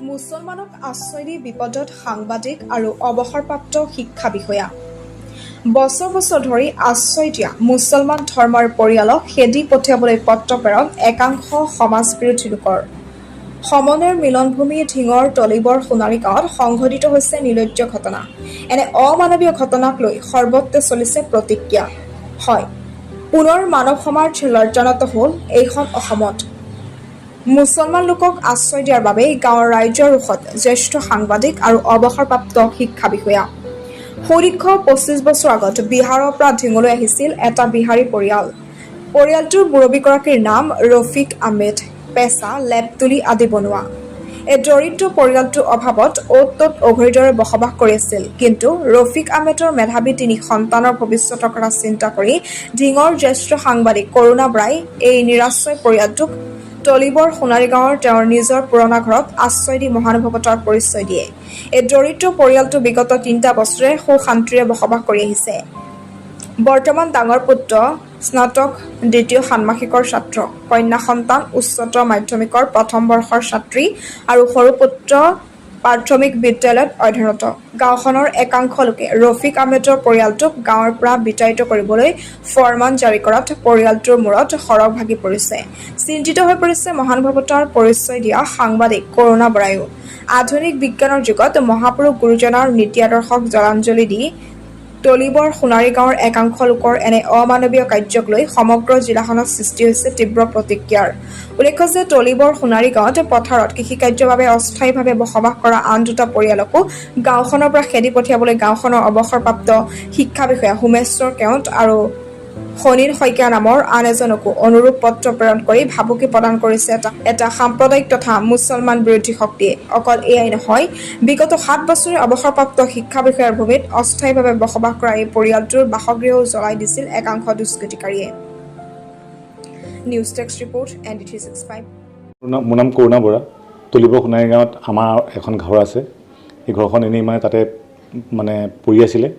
মুছলমানক আশ্ৰয় দি বিপদত সাংবাদিক আৰু অৱসৰপ্ৰাপ্ত শিক্ষা বিষয়া। বছৰ বছৰ ধৰি আশ্ৰয় দিয়া মুছলমান ধৰ্মৰ পৰিয়ালক খেদি পঠিয়াবলৈ পত্ৰ প্ৰেৰণ একাংশ সমাজবিৰোধী লোকৰ। সমন্বয়ৰ মিলনভূমি ঢিঙৰ তলিবৰ সোণাৰী গাঁৱত সংঘটিত হৈছে নিৰ্লজ্জ ঘটনা। এনে অমানৱীয় ঘটনাক লৈ সৰ্বত্ৰে চলিছে প্ৰতিক্ৰিয়া। হয়, পুনৰ মানৱ সমাজ লজ্জানত হ'ল এইখন অসমত। মুছলমান লোকক আশ্ৰয় দিয়াৰ বাবেই গাঁৱৰ ৰাইজৰ ৰোষত জ্যেষ্ঠ সাংবাদিক আৰু অৱসৰপ্ৰাপ্ত শিক্ষা বিষয়া। সুদীৰ্ঘ ২৫ বছৰ আগত বিহাৰৰ পৰা ঢিঙলৈ আহিছিল এটা বিহাৰী পৰিয়াল। পৰিয়ালটোৰ মুৰব্বীগৰাকীৰ নাম ৰফিক আহমেদ, পেছা লেপ তুলি আদি বনোৱা। এই দৰিদ্ৰ পৰিয়ালটোৰ অভাৱত অ'ত ত'ত অঘৰীৰ বসবাস কৰি আছিল। কিন্তু ৰফিক আহমেদৰ মেধাৱী তিনি সন্তানৰ ভৱিষ্যতৰ কথা চিন্তা কৰি ঢিঙৰ জ্যেষ্ঠ সাংবাদিক কৰুণা বৰাই এই নিৰাশ্ৰয় পৰিয়ালটোক তলিবৰ সোণাৰী গাঁৱৰ তেওঁৰ নিজৰ পুৰণা ঘৰত আশ্ৰয় দি মহানুভৱতাৰ পৰিচয় দিয়ে। এই দৰিদ্ৰ পৰিয়ালটো বিগত ৩টা বছৰে সুশান্তিৰে বসবাস কৰি আহিছে। বৰ্তমান ডাঙৰ পুত্ৰ স্নাতক দ্বিতীয় ষান্মাসিকৰ ছাত্ৰ, কন্যা সন্তান উচ্চতৰ মাধ্যমিকৰ প্ৰথম বৰ্ষৰ ছাত্ৰী আৰু সৰু পুত্ৰ প্ৰাথমিক বিদ্যালয়ত অধ্যয়নৰত। গাঁওখনৰ একাংশ লোকে ৰফিক আহমেদৰ পৰিয়ালটোক গাঁৱৰ পৰা বিতাড়িত কৰিবলৈ ফৰমান জাৰি কৰাত পৰিয়ালটোৰ মূৰত সৰগ ভাগি পৰিছে। চিন্তিত হৈ পৰিছে মহানুভৱতাৰ পৰিচয় দিয়া সাংবাদিক কৰুণা বৰায়ো। আধুনিক বিজ্ঞানৰ যুগত মহাপুৰুষ গুৰুজনাৰ নীতি আদৰ্শক জলাঞ্জলি দি তলিবৰ সোণাৰী গাঁৱৰ একাংশ লোকৰ এনে অমানৱীয় কাৰ্যক লৈ সমগ্ৰ জিলাখনত সৃষ্টি হৈছে তীব্ৰ প্ৰতিক্ৰিয়াৰ। উল্লেখ্য যে তলিবৰ সোণাৰী গাঁৱত পথাৰত কৃষিকাৰ্যৰ বাবে অস্থায়ীভাৱে বসবাস কৰা আন দুটা পৰিয়ালকো গাঁওখনৰ পৰা খেদি পঠিয়াবলৈ গাঁওখনৰ অৱসৰপ্ৰাপ্ত শিক্ষা বিষয়া সোমেশ্বৰ কেওট আৰু সনীল শইকীয়া নামৰ আন এজনকো অনুৰূপ পত্ৰ প্ৰেৰণ কৰি ভাবুকি প্ৰদান কৰিছে এটা সাম্প্ৰদায়িক তথা মুছলমান বিৰোধী শক্তিয়ে। অকল এয়াই নহয়, বিগত ৭ বছৰে অৱসৰপ্ৰাপ্ত শিক্ষা বিষয়াৰ ভূমিত অস্থায়ীভাৱে বসবাস কৰা এই পৰিয়ালটোৰ বাসগৃহও জ্বলাই দিছিল একাংশ দুষ্কৃতিকাৰীয়ে। News desk report ND365। মোৰ নাম কৰুণা বৰা। তলিবৰ সোণাৰী গাঁৱত আমাৰ এখন ঘৰ আছে। এই ঘৰখন এনেই তাতে পৰি আছিলে।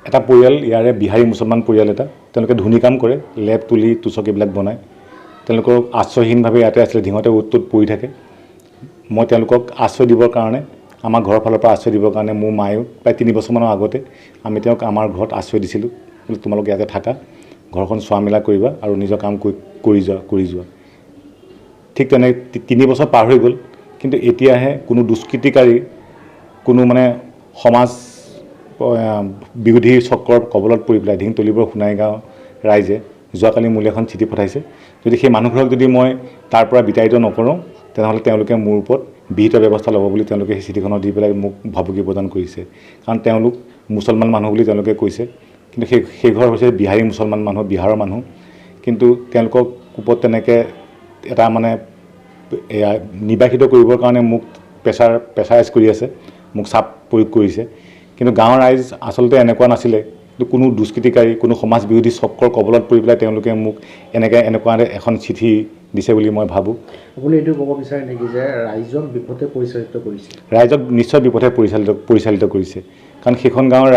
এটা পৰিয়াল ইয়াৰে বিহাৰী মুছলমান পৰিয়াল এটা, তেওঁলোকে ধুনি কাম কৰে, লেপ তুলি তুচক এইবিলাক বনায়। তেওঁলোকৰ আশ্ৰয়হীনভাৱে ইয়াতে আছিলে, ঢিঙতে অ'ত ত'ত পৰি থাকে। মই তেওঁলোকক আশ্ৰয় দিবৰ কাৰণে, আমাৰ ঘৰৰ ফালৰ পৰা আশ্ৰয় দিবৰ কাৰণে মোৰ মায়েও প্ৰায় 3 বছৰমানৰ আগতে আমি তেওঁক আমাৰ ঘৰত আশ্ৰয় দিছিলোঁ। তোমালোক ইয়াতে থাকা, ঘৰখন চোৱা মেলা কৰিবা আৰু নিজৰ কাম কৰি যোৱা। ঠিক তেনে 3 বছৰ পাৰ হৈ গ'ল, কিন্তু এতিয়াহে কোনো দুষ্কৃতিকাৰী, কোনো সমাজ বিৰোধী চক্ৰৰ কবলত পৰি পেলাই ঢিং তলিবৰ সোণাৰী গাঁও ৰাইজে যোৱাকালি মোলৈ এখন চিঠি পঠাইছে। যদি সেই মানুহঘৰক যদি মই তাৰ পৰা বিতাড়িত নকৰোঁ, তেনেহ'লে তেওঁলোকে মোৰ ওপৰত বিহিত ব্যৱস্থা ল'ব বুলি তেওঁলোকে সেই চিঠিখনত দি পেলাই মোক ভাবুকি প্ৰদান কৰিছে। কাৰণ তেওঁলোক মুছলমান মানুহ বুলি তেওঁলোকে কৈছে, কিন্তু সেই ঘৰ হৈছে বিহাৰী মুছলমান মানুহ, বিহাৰৰ মানুহ। কিন্তু তেওঁলোকক ওপৰত তেনেকৈ এটা নিৰ্বাসিত কৰিবৰ কাৰণে মোক প্ৰেছাৰাইজ কৰি আছে, মোক চাপ প্ৰয়োগ কৰিছে। কিন্তু গাঁৱৰ ৰাইজ আচলতে এনেকুৱা নাছিলে। কোনো দুষ্কৃতিকাৰী, কোনো সমাজ বিৰোধী চক্ৰৰ কবলত পৰি পেলাই তেওঁলোকে মোক এনেকুৱা এখন চিঠি দিছে বুলি মই ভাবোঁ। আপুনি এইটো ক'ব বিচাৰে নেকি যে ৰাইজক বিপথে পৰিচালিত কৰিছে? ৰাইজক নিশ্চয় বিপথে পৰিচালিত কৰিছে। কাৰণ সেইখন গাঁৱৰ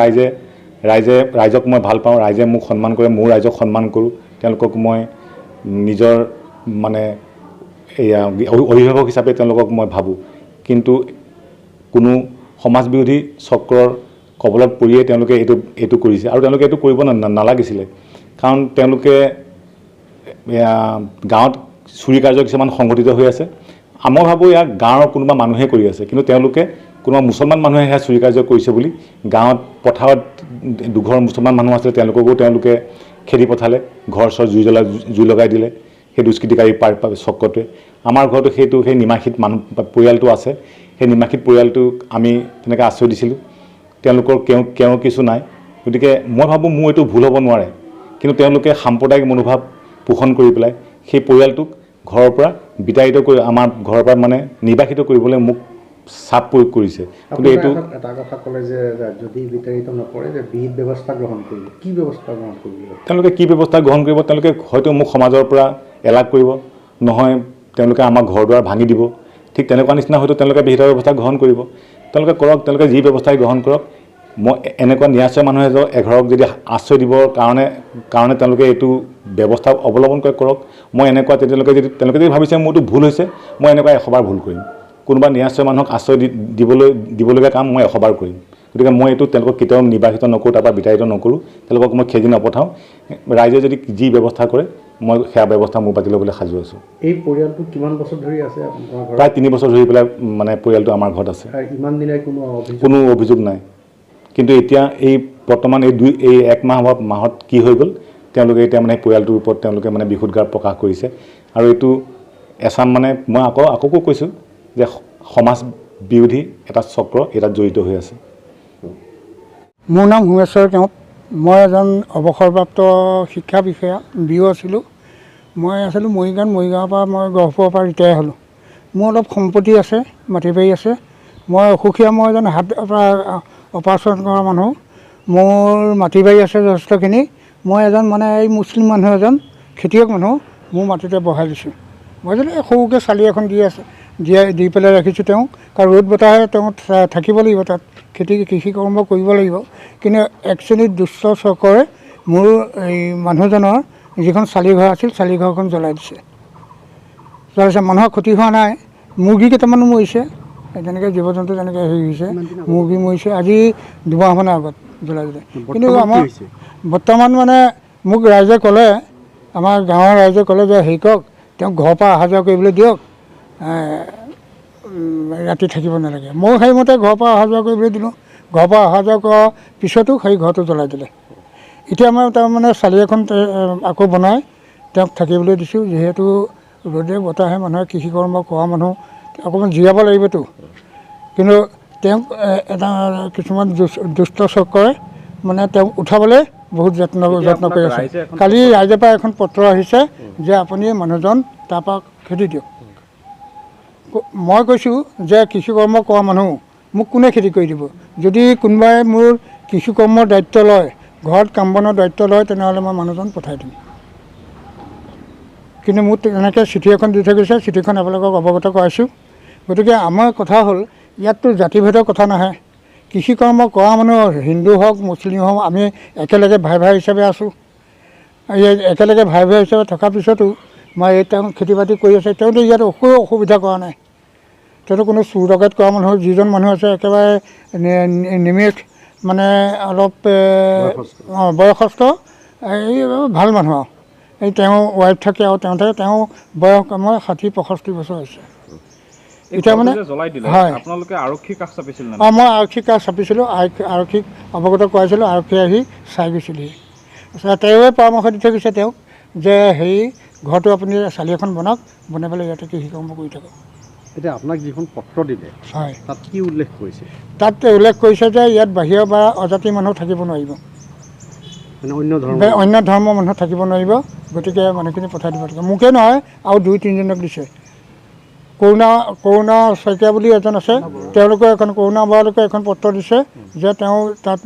ৰাইজক মই ভাল পাওঁ, ৰাইজে মোক সন্মান কৰে, ময়ো ৰাইজক সন্মান কৰোঁ। তেওঁলোকক মই নিজৰ অভিভাৱক হিচাপে তেওঁলোকক মই ভাবোঁ। কিন্তু কোনো সমাজ বিৰোধী চক্ৰৰ কবলত পৰিয়ে তেওঁলোকে এইটো কৰিছে, আৰু তেওঁলোকে এইটো কৰিব নালাগিছিলে। কাৰণ তেওঁলোকে গাঁৱত চুৰি কাৰ্য কিছুমান সংঘটিত হৈ আছে। মই ভাবোঁ ইয়াক গাঁৱৰ কোনোবা মানুহে কৰি আছে, কিন্তু তেওঁলোকে কোনোবা মুছলমান মানুহে সেয়া চুৰি কাৰ্য কৰিছে বুলি গাঁৱত পথাৰত দুঘৰ মুছলমান মানুহ আছিলে, তেওঁলোককো তেওঁলোকে খেদি পঠালে, ঘৰ চৰ জুই লগাই দিলে সেই দুষ্কৃতিকাৰী চক্ৰটোৱে। আমাৰ ঘৰতো সেই নিমাখিত পৰিয়ালটো আছে। সেই নিমাখিত পৰিয়ালটোক আমি তেনেকৈ আশ্ৰয় দিছিলোঁ। তেওঁলোকৰ কেও কিছু নাই। গতিকে মই ভাবোঁ মোৰ এইটো ভুল হ'ব নোৱাৰে, কিন্তু তেওঁলোকে সাম্প্ৰদায়িক মনোভাৱ পোষণ কৰি পেলাই সেই পৰিয়ালটোক ঘৰৰ পৰা বিতাড়িত কৰি আমাৰ ঘৰৰ পৰা নিৰ্বাসিত কৰিবলৈ মোক চাপ প্ৰয়োগ কৰিছে। কিন্তু এইটো এটা কথা ক'লে যে যদি বিতাড়িত নকৰে যে বিহিত ব্যৱস্থা গ্ৰহণ কৰিব। কি ব্যৱস্থা গ্ৰহণ কৰিব? তেওঁলোকে কি ব্যৱস্থা গ্ৰহণ কৰিব? তেওঁলোকে হয়তো মোক সমাজৰ পৰা এলাগ কৰিব, নহয় তেওঁলোকে আমাৰ ঘৰ দুৱাৰ ভাঙি দিব। ঠিক তেনেকুৱা নিচিনা হয়তো তেওঁলোকে বিহিত ব্যৱস্থা গ্ৰহণ কৰিব। তেওঁলোকে কৰক, তেওঁলোকে যি ব্যৱস্থাই গ্ৰহণ কৰক। মই এনেকুৱা নিৰাশ্ৰয় মানুহে এঘৰক যদি আশ্ৰয় দিবৰ কাৰণে তেওঁলোকে এইটো ব্যৱস্থা অৱলম্বন কৰক। মই তেওঁলোকে যদি ভাবিছে মোৰতো ভুল হৈছে, মই এনেকুৱা 100বাৰ ভুল কৰিম। কোনোবা নিৰাশ্ৰয় মানুহক আশ্ৰয় দিবলগীয়া কাম মই 100 বাৰ কৰিম। গতিকে মই এইটো তেওঁলোকক কেতিয়াও নিৰ্বাসিত নকৰোঁ, তাৰপৰা বিতাড়িত নকৰোঁ, তেওঁলোকক মই খেদি নপঠাওঁ। ৰাইজে যদি যি ব্যৱস্থা কৰে মই সেয়া ব্যৱস্থা মোৰ পাতি ল'বলৈ সাজু আছোঁ। এই পৰিয়ালটো কিমান বছৰ ধৰি আছে আপোনাৰ ঘৰত? প্ৰায় 3 বছৰ ধৰি পেলাই মানে পৰিয়ালটো আমাৰ ঘৰত আছে। ইমান দিনে কোনো অভিযোগ নাই। কিন্তু এতিয়া এই বৰ্তমান এই 1 মাহত কি হৈ গ'ল, তেওঁলোকে এতিয়া মানে পৰিয়ালটোৰ ওপৰত তেওঁলোকে মানে বিশুদ্ধাৰ প্ৰকাশ কৰিছে। আৰু এইটো এছাম মানে মই আকৌ কৈছোঁ যে সমাজ বিৰোধী এটা চক্ৰ এটাত জড়িত হৈ আছে। মোৰ নাম হোমেশ্বৰ কেওট। মই এজন অৱসৰপ্ৰাপ্ত শিক্ষা বিষয়া বিও আছিলোঁ। মই আছিলোঁ মৰিগাঁৱৰ পৰা মই গহপুৰৰ পৰা ৰিটায়াৰ হ'লোঁ। মোৰ অলপ সম্পত্তি আছে, মাটি বাৰী আছে। মই অসুখীয়া, মই এজন হাত অপাৰেশ্যন কৰা মানুহ। মোৰ মাটি বাৰী আছে যথেষ্টখিনি। মই এজন মানে এই মুছলিম মানুহ এজন খেতিয়ক মানুহ, মোৰ মাটিতে বহাই দিছোঁ। মই যদি সৰুকৈ চালি এখন দি পেলাই ৰাখিছোঁ তেওঁক, কাৰণ ৰ'দ বতাহে তেওঁ থাকিব লাগিব, তাত কৃষি কৰ্ম কৰিব লাগিব। কিন্তু এক শ্ৰেণীৰ দুষ্ট চক্ৰই মোৰ এই মানুহজনৰ যিখন চালিঘৰ আছিল, চালিঘৰখন জ্বলাই দিছে। মানুহৰ ক্ষতি হোৱা নাই, মুৰ্গী কেইটামানো মৰিছে, তেনেকৈ জীৱ জন্তু তেনেকৈ হেৰি হৈছে, মুৰ্গী মৰিছে। আজি 2 মাহমানৰ আগত জ্বলাই দিলে। কিন্তু আমাৰ বৰ্তমান মানে মোক ৰাইজে ক'লে, আমাৰ গাঁৱৰ ৰাইজে ক'লে যে হেৰি কৰক, তেওঁক ঘৰৰ পৰা অহা যোৱা কৰিবলৈ দিয়ক, ৰাতি থাকিব নালাগে। ময়ো সেইমতে ঘৰৰ পৰা অহা যোৱা কৰিবলৈ দিলোঁ। ঘৰৰ পৰা অহা যোৱা কৰাৰ পিছতো সেই ঘৰটো জ্বলাই দিলে। এতিয়া মই তাৰমানে চালি এখন আকৌ বনাই তেওঁক থাকিবলৈ দিছোঁ। যিহেতু ৰ'দে বতাহে মানুহে কৃষি কৰ্ম কৰা মানুহ অকণমান জিৰাব লাগিবতো। কিন্তু তেওঁক এটা কিছুমান দুষ্ট চক্ৰই মানে তেওঁক উঠাবলৈ বহুত যত্ন কৰি আছে। কালি ৰাইজৰ পৰা এখন পত্ৰ আহিছে যে আপুনি মানুহজন তাৰপৰা খেদি দিয়ক। মই কৈছোঁ যে কৃষি কৰ্ম কৰা মানুহ মোক কোনে খেতি কৰি দিব? যদি কোনোবাই মোৰ কৃষি কৰ্মৰ দায়িত্ব লয়, ঘৰত কাম বনৰ দায়িত্ব লয়, তেনেহ'লে মই মানুহজন পঠাই দিম। কিন্তু মোক তেনেকৈ চিঠি এখন দি থৈ গৈছে, চিঠিখন আপোনালোকক অৱগত কৰাইছোঁ। গতিকে আমাৰ কথা হ'ল, ইয়াততো জাতিভেদৰ কথা নাহে। কৃষি কৰ্ম কৰা মানুহ হিন্দু হওক মুছলিম হওক, আমি একেলগে ভাই হিচাপে আছোঁ। একেলগে ভাই হিচাপে থকাৰ পিছতো মই তেওঁ খেতি বাতি কৰি আছে, তেওঁতো ইয়াত অসুবিধা কৰা নাই। তেওঁতো কোনো চুৰ ডকাইত কৰা মানুহ, যিজন মানুহ আছে একেবাৰে নিমিষ, মানে অলপ বয়সস্থ, এই ভাল মানুহ আৰু। এই তেওঁ ৱাইফ থাকে আৰু তেওঁ বয়স মই 60-65 বছৰ হৈছে। এতিয়া মানে হয়, মই আৰক্ষীক কাষ চাপিছিলোঁ, আৰক্ষীক অৱগত কৰাইছিলোঁ, আৰক্ষী আহি চাই গৈছিলহি। তেওঁৱে পৰামৰ্শ দি থৈ গৈছে তেওঁক যে হেৰি ঘৰটো আপুনি চালি এখন বনাওক, বনাই পেলাই ইয়াতে কৃষি কৰ্ম কৰি থাকক। এতিয়া আপোনাক যিখন পত্ৰ দিলে, হয়, তাত কি উল্লেখ কৰিছে? তাত উল্লেখ কৰিছে যে ইয়াত বাহিৰৰ বা অজাতি মানুহ থাকিব নোৱাৰিব, অন্য ধৰ্মৰ মানুহ থাকিব নোৱাৰিব। গতিকে মানুহখিনি পঠাই দিব লাগে। মোকে নহয় আৰু 2-3জনক দিছে। কৰোণা শইকীয়া বুলি এজন আছে, তেওঁলোকে কৰোণা বৰালোকে এখন পত্ৰ দিছে যে তেওঁ তাত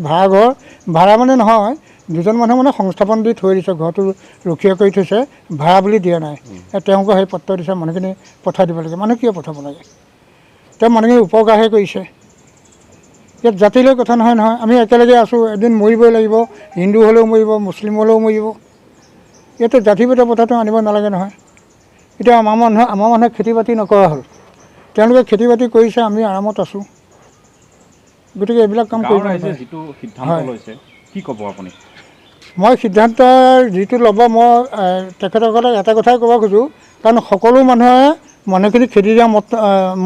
ভাড়া মানে নহয়, 2জন মানুহ মানে সংস্থাপন দি থৈ দিছে, ঘৰটো ৰখীয়া কৰি থৈছে, ভাড়া বুলি দিয়া নাই। তেওঁলোকে সেই পত্ৰ দিছে, মানুহখিনি পঠাই দিব লাগে। মানুহ কিয় পঠাব লাগে? তেওঁ মানুহখিনি উপকাৰহে কৰিছে। ইয়াত জাতিলৈ কথা নহয়। আমি একেলগে আছোঁ, এদিন মৰিবই লাগিব। হিন্দু হ'লেও মৰিব, মুছলিম হ'লেও মৰিব। ইয়াতে জাতিভেদৰ কথাটো আনিব নালাগে নহয়। এতিয়া আমাৰ মানুহে খেতি বাতি নকৰা হ'ল, তেওঁলোকে খেতি বাতি কৰিছে, আমি আৰামত আছোঁ। গতিকে এইবিলাক কাম কৰিব নালাগে। কি ক'ব আপুনি? মই সিদ্ধান্ত যিটো ল'ব, মই তেখেতসকলক এটা কথাই ক'ব খোজোঁ, কাৰণ সকলো মানুহখিনি খেদি দিয়া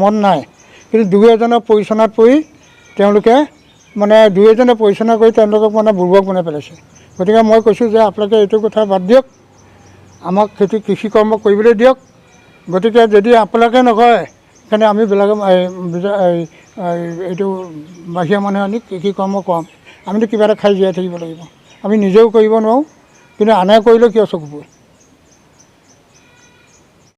মন নাই। কিন্তু 2-এজনৰ পৰিচালনাত পৰি তেওঁলোকে মানে 2-এজনে পৰিচালনা কৰি তেওঁলোকক মানে বুৰ্বক বনাই পেলাইছে। গতিকে মই কৈছোঁ যে আপোনালোকে এইটো কথা বাদ দিয়ক, আমাক কৃষি কৰ্ম কৰিবলৈ দিয়ক। গতিকে যদি আপোনালোকে নকৰে, সেইকাৰণে আমি এইটো বাহিৰা মানুহে আনি কৃষি কৰ্ম কৰাম। আমিতো কিবা এটা খাই জীয়াই থাকিব লাগিব। আমি নিজেও কৰিব নোৱাৰোঁ, কিন্তু আনে কৰিলেও কিয় চকুব?